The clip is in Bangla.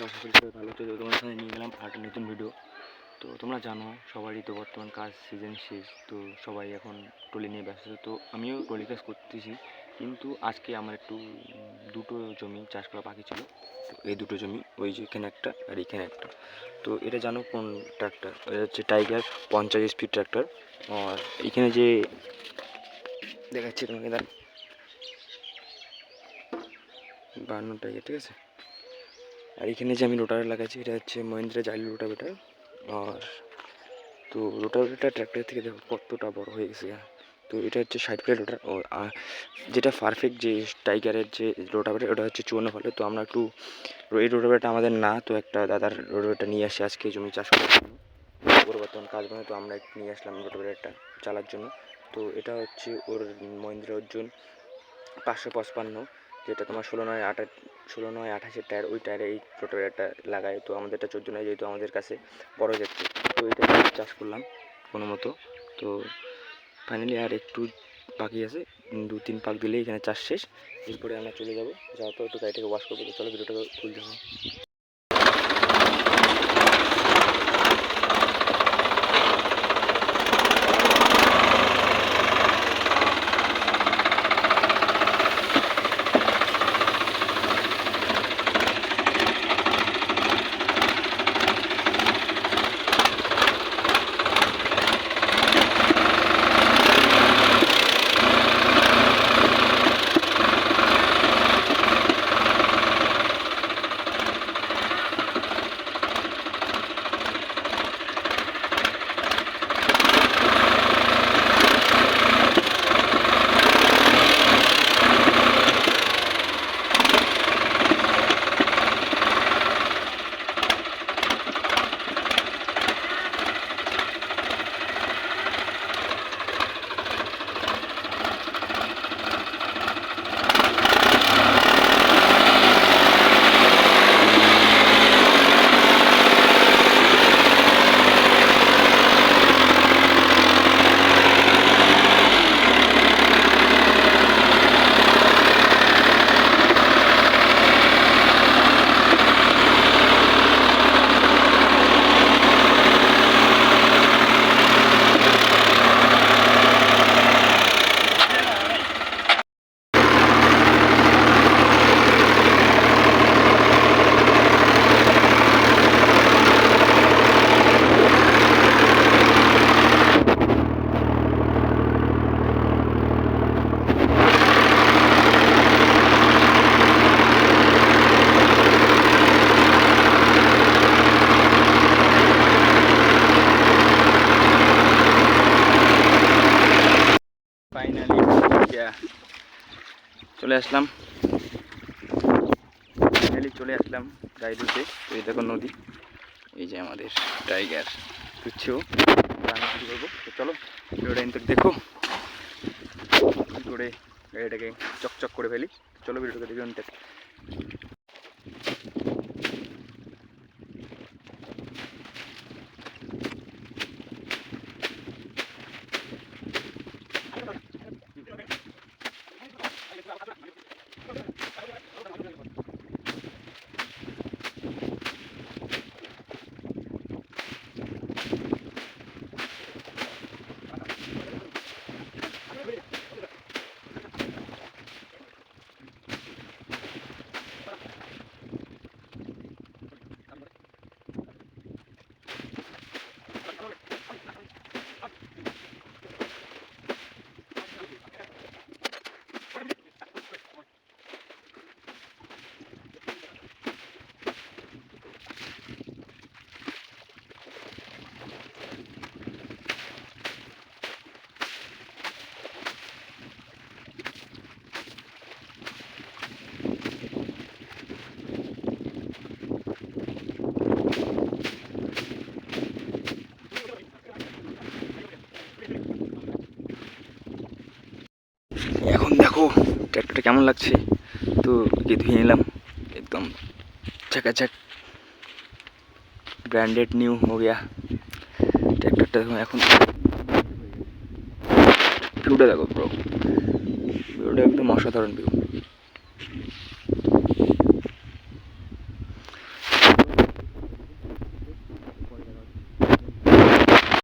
আশা করি সবাই ভালো আছে। তো তোমার সাথে নিয়ে গেলাম একটা নতুন ভিডিও। তো তোমরা জানো সবারই তো বর্তমান কাজ সিজন শেষ, তো সবাই এখন ট্রলি নিয়ে ব্যস্ত। তো আমিও ট্রলি কাজ করতেছি, কিন্তু আজকে আমার একটু দুটো জমি চাষ করা বাকি ছিল। তো এই দুটো জমি, ওই যে এখানে একটা আর এখানে একটা। তো এটা জানো কোন ট্রাক্টর? এটা হচ্ছে টাইগার 50 স্পিড ট্রাক্টর। আর এখানে যে দেখাচ্ছি তোমাকে, 52 টাইগার, ঠিক আছে। আর এখানে যে আমি রোটার লাগাচ্ছি এটা হচ্ছে মহিন্দ্রা জাইলো রোটাভেটার। আর তো রোটাভেটার ট্র্যাক্টর থেকে দেখো কতটা বড় হয়ে গেছে। তো এটা হচ্ছে 60 ফিটের রোটার। ও যেটা পারফেক্ট যে টাইগারের যে রোটাভেটার ওটা হচ্ছে 54 ফিটের। তো আমরা একটু এই রোটাভেটারটা আমাদের না, তো একটা দাদার রোটাভেটার নিয়ে আসি আজকে জমি চাষ করার জন্য। ওর বর্তমান কাজ বানায়, তো আমরা একটু নিয়ে আসলাম রোটাভেটারটা চালার জন্য। তো এটা হচ্ছে ওর মহিন্দ্রা অর্জুন 555, যেটা তোমার 16/28 টায়ার। ওই টায়ারে এই রোটাভেটারটা লাগায়। তো আমাদেরটা 14 নয়, যেহেতু আমাদের কাছে বড় যাচ্ছে। তো এটা চাষ করলাম কোনো মতো। তো ফাইনালি আর একটু বাকি আছে, 2-3 পাক দিলেই এখানে চাষ শেষ। এরপরে আমরা চলে যাবো, যাওয়ার পর একটু গাড়িটাকে ওয়াশ করবো। তো চলো ভিডিওটা ফুল দেখো। চলে আসলাম, চলে আসলাম রাইডুতে। তো এই দেখো নদী, এই যে আমাদের টাইগার তুচ্ছেও রান্না শুরু করবো। তো চলো ভিডিওটা ইনটেক দেখো, করে গাড়িটাকে চকচক করে ফেলি। চলো ভিডিওটাকে দেখো ইনটেক। এখন দেখো ট্র্যাক্টরটা কেমন লাগছে। তো একে ধুয়ে নিলাম, একদম चकाचक ब्रांडेड न्यू हो गया ट्रैक्टरটা। এখন ভিউটা দেখো ব্রো, ভিউটা একদম অসাধারণ ভিউ।